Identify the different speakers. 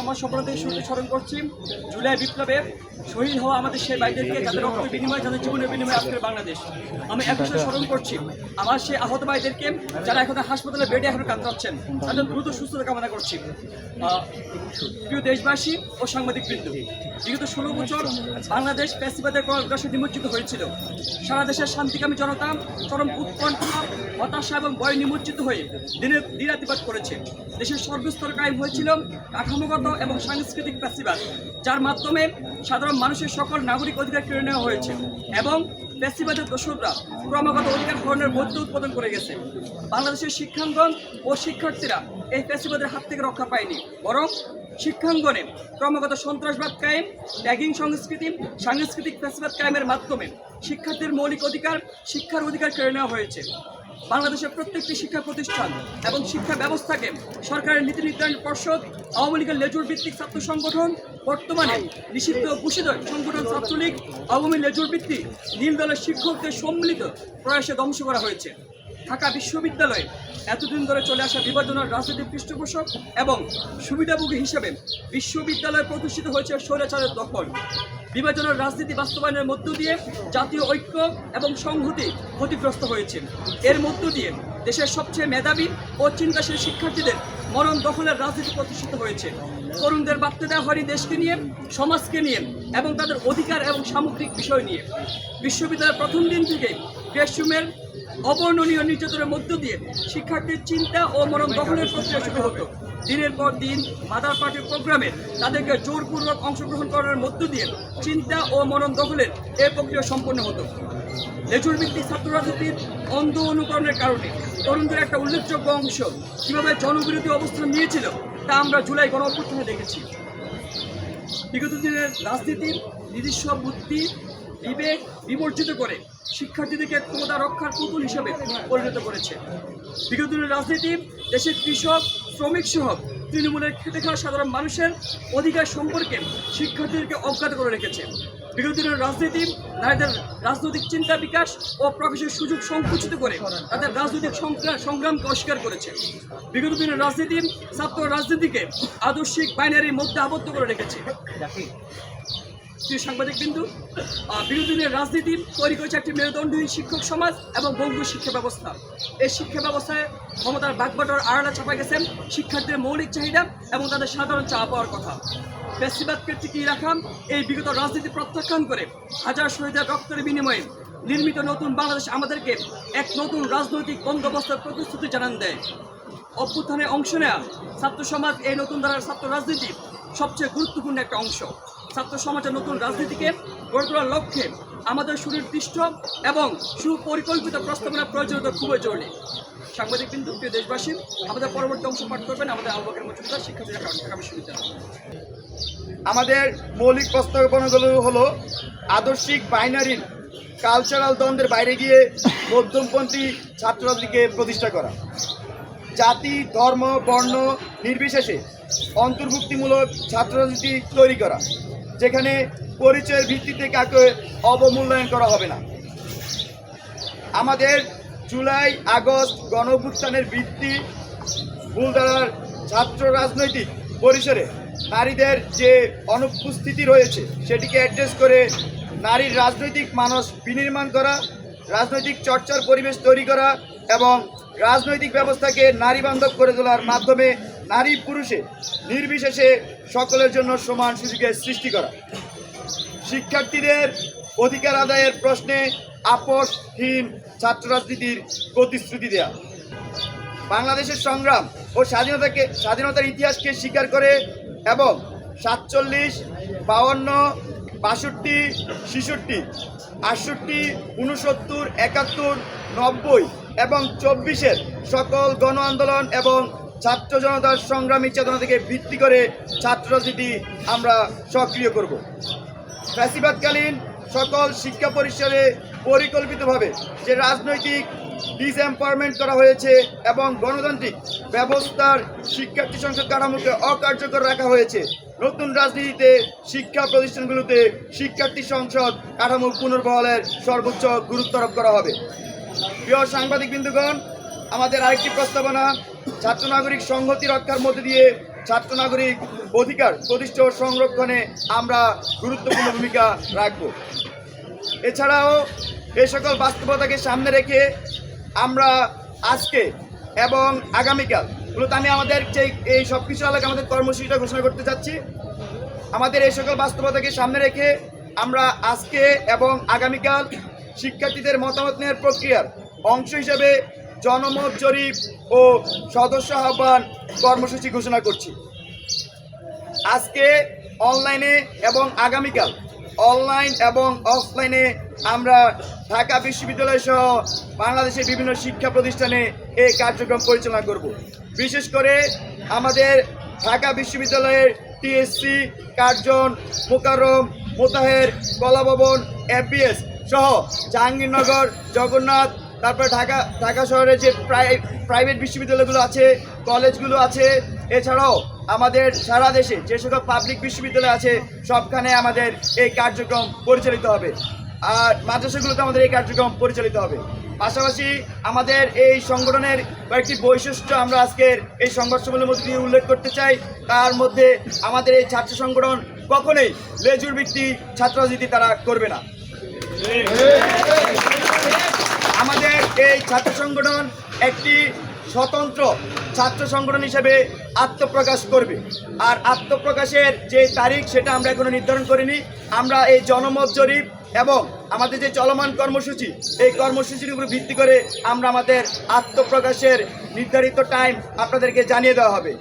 Speaker 1: আমার স্বপ্ন থেকে শুরুতে স্মরণ করছি জুলাই বিপ্লবে শহীদ হওয়া আমাদের সেই ভাইদেরকে, যাদের রক্তের বিনিময়ে, যাদের জীবনের বিনিময়ে আজকের বাংলাদেশ। আমি এক বিষয়ে স্মরণ করছি আমার সেই আহত ভাইদেরকে, যারা এখন হাসপাতালে বেডে এখন কাতরাচ্ছেন, তাদের দ্রুত সুস্থতা কামনা করছি। প্রিয় দেশবাসী ও সাংবাদিকবৃন্দ, বিগত 16 বছর বাংলাদেশ ফ্যাসিবাদের গ্রাসে নিমজ্জিত হয়েছিল। সারা দেশের শান্তিকামী জনতা চরম উৎকণ্ঠা, হতাশা এবং ভয়ে নিমজ্জিত হয়ে দিনাতিপাত করেছে। দেশের সর্বস্তর কায়েম হয়েছিল কাঠামোগত এবং সাংস্কৃতিক ফ্যাসিবাদ, যার মাধ্যমে সাধারণ মানুষের সকল নাগরিক অধিকার কেড়ে নেওয়া হয়েছে এবং ফ্যাসিবাদের দোসররা ক্রমাগত অধিকার হরণের মধ্যে উৎপাদন করে গেছে। বাংলাদেশের শিক্ষাঙ্গন ও শিক্ষার্থীরা এই ফ্যাসিবাদের হাত থেকে রক্ষা পায়নি, বরং শিক্ষাঙ্গনে ক্রমাগত সন্ত্রাসবাদ কায়েম, ট্যাগিং সংস্কৃতি, সাংস্কৃতিক ফ্যাসিবাদ কায়েমের মাধ্যমে শিক্ষার্থীর মৌলিক অধিকার, শিক্ষার অধিকার কেড়ে নেওয়া হয়েছে। বাংলাদেশের প্রত্যেকটি শিক্ষা প্রতিষ্ঠান এবং শিক্ষা ব্যবস্থাকে সরকারের নীতি নির্ধারণ পর্ষদ, আওয়ামী লীগের লেজুর ভিত্তিক ছাত্র সংগঠন, বর্তমানে নিষিদ্ধ ঘোষিত সংগঠন ছাত্রলীগ, আওয়ামী লেজুর ভিত্তিক নীল দলের শিক্ষকদের সম্মিলিত প্রয়াসে ধ্বংস করা হয়েছে। ঢাকা বিশ্ববিদ্যালয়ে এতদিন ধরে চলে আসা বিভাজনের রাজনৈতিক পৃষ্ঠপোষক এবং সুবিধাভোগী হিসেবে বিশ্ববিদ্যালয় প্রতিষ্ঠিত হয়েছে স্বৈরাচারের দখল। বিভাজনের রাজনীতি বাস্তবায়নের মধ্য দিয়ে জাতীয় ঐক্য এবং সংহতি ক্ষতিগ্রস্ত হয়েছে। এর মধ্য দিয়ে দেশের সবচেয়ে মেধাবী ও চিন্তাশীল শিক্ষার্থীদের মরণ দখলের রাজনীতি প্রতিষ্ঠিত হয়েছে। তরুণদের বার্তা দেওয়া হয়নি দেশকে নিয়ে, সমাজকে নিয়ে এবং তাদের অধিকার এবং সামগ্রিক বিষয় নিয়ে। বিশ্ববিদ্যালয়ের প্রথম দিন থেকে ক্লাসরুমের অবর্ণনীয় নির্যাতনের মধ্য দিয়ে শিক্ষার্থীর চিন্তা ও মরণ দখলের প্রক্রিয়া শুরু হতো। দিনের পর দিন মাদার পার্টির প্রোগ্রামে তাদেরকে জোরপূর্বক অংশগ্রহণ করার মধ্য দিয়ে চিন্তা ও মরণ দখলের এই প্রক্রিয়া সম্পন্ন হতো। লেজুর ভিত্তিক ছাত্র রাজনীতির অন্ধ অনুকরণের কারণে তরুণদের একটা উল্লেখযোগ্য অংশ কীভাবে জনবিরোধী অবস্থান নিয়েছিল তা আমরা জুলাই গণঅভ্যুত্থানে দেখেছি। বিগত দিনের রাজনীতির নিজস্ব বুদ্ধি বিবেক বিবর্জিত করে শিক্ষার্থীদেরকে ক্ষমতা রক্ষার পুতুল হিসেবে পরিণত করেছে। বিগত দিনের রাজনীতি দেশের কৃষক, শ্রমিক সহ তৃণমূলের খেটে খাওয়া সাধারণ মানুষের অধিকার সম্পর্কে শিক্ষার্থীদেরকে অজ্ঞাত করে রেখেছে। বিগত দিনের রাজনীতি নারীদের রাজনৈতিক চিন্তা বিকাশ ও প্রকাশের সুযোগ সংকুচিত করে তাদের রাজনৈতিক সংগ্রামকে অস্বীকার করেছে। বিগত দিনের রাজনীতি ছাত্র রাজনীতিকে আদর্শিক বাইনারির মধ্যে আবদ্ধ করে রেখেছে। সাংবাদিকবৃন্দু, বিগত দিনের রাজনীতি তৈরি করেছে একটি মেরুদণ্ডহীন শিক্ষক সমাজ এবং বঙ্গু শিক্ষা ব্যবস্থা। এই শিক্ষা ব্যবস্থায় ক্ষমতার বাগবাটোয়ার আড়ালে চাপা গেছেন শিক্ষার্থীদের মৌলিক চাহিদা এবং তাদের সাধারণ চাওয়া পাওয়ার কথা। ফ্যাসিবাদকে টিকিয়ে রাখা এই বিগত রাজনীতি প্রত্যাখ্যান করে হাজার শহীদের রক্তের বিনিময়ে নির্মিত নতুন বাংলাদেশ আমাদেরকে এক নতুন রাজনৈতিক বন্দোবস্তের প্রতিশ্রুতি জানান দেয়। অভ্যুত্থানে অংশ নেওয়া ছাত্র সমাজ এই নতুন ধারার ছাত্র রাজনীতির সবচেয়ে গুরুত্বপূর্ণ একটা অংশ। ছাত্র সমাজের নতুন রাজনীতিকে গড়ে তোলার লক্ষ্যে আমাদের সুনির্দিষ্ট এবং সুপরিকল্পিত প্রস্তাবনার প্রয়োজনীয়তা খুবই জরুরি। সাংবাদিকবৃন্দ, প্রিয় দেশবাসী, আমাদের পরবর্তী অংশ পাঠ করবেন আমাদের আবু বকর মজুমদার, শিক্ষার্থী, ঢাকা বিশ্ববিদ্যালয়।
Speaker 2: আমাদের মৌলিক প্রস্তাবনাগুলো হলো আদর্শিক বাইনারির কালচারাল দ্বন্দ্বের বাইরে গিয়ে মধ্যমপন্থী ছাত্র রাজনীতিকে প্রতিষ্ঠা করা, জাতি, ধর্ম, বর্ণ নির্বিশেষে অন্তর্ভুক্তিমূলক ছাত্র রাজনীতি তৈরি করা, যেখানে পরিচয়ের ভিত্তিতে কাউকে অবমূল্যায়ন করা হবে না। আমাদের জুলাই আগস্ট গণঅভ্যুত্থানের ভিত্তি মূলধারার ছাত্র রাজনৈতিক পরিসরে নারীদের যে অনুপস্থিতি রয়েছে সেটিকে অ্যাড্রেস করে নারীর রাজনৈতিক মানস বিনির্মাণ করা, রাজনৈতিক চর্চার পরিবেশ তৈরি করা এবং রাজনৈতিক ব্যবস্থাকে নারী বান্ধব করে তোলার মাধ্যমে নারী পুরুষে নির্বিশেষে সকলের জন্য সমান সুযোগের সৃষ্টি করা, শিক্ষার্থীদের অধিকার আদায়ের প্রশ্নে আপোষহীন ছাত্র রাজনীতির প্রতিশ্রুতি দেয়া, বাংলাদেশের সংগ্রাম ও স্বাধীনতার ইতিহাসকে স্বীকার করে এবং 47, 52, 62, 66, 68, 69, 71, 90 এবং 24-এর সকল গণ আন্দোলন এবং ছাত্র জনতার সংগ্রামী চেতনা থেকে ভিত্তি করে ছাত্র রাজনীতি আমরা সক্রিয় করব। ফ্যাসিবাদকালীন সকল শিক্ষা পরিসরে পরিকল্পিতভাবে যে রাজনৈতিক ডিসএম্পাওয়ারমেন্ট করা হয়েছে এবং গণতান্ত্রিক ব্যবস্থার শিক্ষার্থী সংসদ কাঠামোকে অকার্যকর রাখা হয়েছে, নতুন রাজনীতিতে শিক্ষা প্রতিষ্ঠানগুলোতে শিক্ষার্থী সংসদ কাঠামো পুনর্বহালের সর্বোচ্চ গুরুত্ব আরোপ করা হবে। প্রিয় সাংবাদিকবৃন্দগণ, আমাদের আরেকটি প্রস্তাবনা ছাত্র নাগরিক সংহতি রক্ষার মধ্যে দিয়ে ছাত্র নাগরিক অধিকার প্রতিষ্ঠা ও সংরক্ষণে আমরা গুরুত্বপূর্ণ ভূমিকা রাখব। এছাড়াও এই সকল বাস্তবতাকে সামনে রেখে আমরা আজকে এবং আগামীকাল মূলত আমি আমাদের যে এই সব কিছু আলোকে আমাদের কর্মসূচিটা ঘোষণা করতে চাচ্ছি। আমাদের এই সকল বাস্তবতাকে সামনে রেখে আমরা আজকে এবং আগামীকাল শিক্ষার্থীদের মতামত নেওয়ার প্রক্রিয়ার অংশ হিসেবে জনমত জরিপ ও সদস্য আহ্বান কর্মসূচি ঘোষণা করছি। আজকে অনলাইনে এবং আগামীকাল অনলাইন এবং অফলাইনে আমরা ঢাকা বিশ্ববিদ্যালয় সহ বাংলাদেশের বিভিন্ন শিক্ষা প্রতিষ্ঠানে এই কার্যক্রম পরিচালনা করব। বিশেষ করে আমাদের ঢাকা বিশ্ববিদ্যালয়ের টিএসসি, কার্জন, মোকাররম, মোতাহের, কলাভবন, এফবিএস সহ জাহাঙ্গীরনগর, জগন্নাথ, তারপর ঢাকা শহরে যে প্রাইভেট বিশ্ববিদ্যালয়গুলো আছে, কলেজগুলো আছে, এছাড়াও আমাদের সারা দেশে যে সকল পাবলিক বিশ্ববিদ্যালয় আছে সবখানে আমাদের এই কার্যক্রম পরিচালিত হবে। আর মাদ্রাসাগুলোতে আমাদের এই কার্যক্রম পরিচালিত হবে। পাশাপাশি আমাদের এই সংগঠনের কয়েকটি বৈশিষ্ট্য আমরা আজকের এই সংঘর্ষগুলোর মধ্যে দিয়ে উল্লেখ করতে চাই। তার মধ্যে আমাদের এই ছাত্র সংগঠন কখনোই লেজুর ভিত্তিক ছাত্র রাজনীতি তারা করবে না। আমাদের এই ছাত্র সংগঠন একটি স্বতন্ত্র ছাত্র সংগঠন হিসেবে আত্মপ্রকাশ করবে। আর আত্মপ্রকাশের যে তারিখ সেটা আমরা এখনো নির্ধারণ করিনি। আমরা এই জনমত জরিপ এবং আমাদের যে চলমান কর্মসূচি, এই কর্মসূচির উপর ভিত্তি করে আমরা আমাদের আত্মপ্রকাশের নির্ধারিত টাইম আপনাদেরকে জানিয়ে দেওয়া হবে।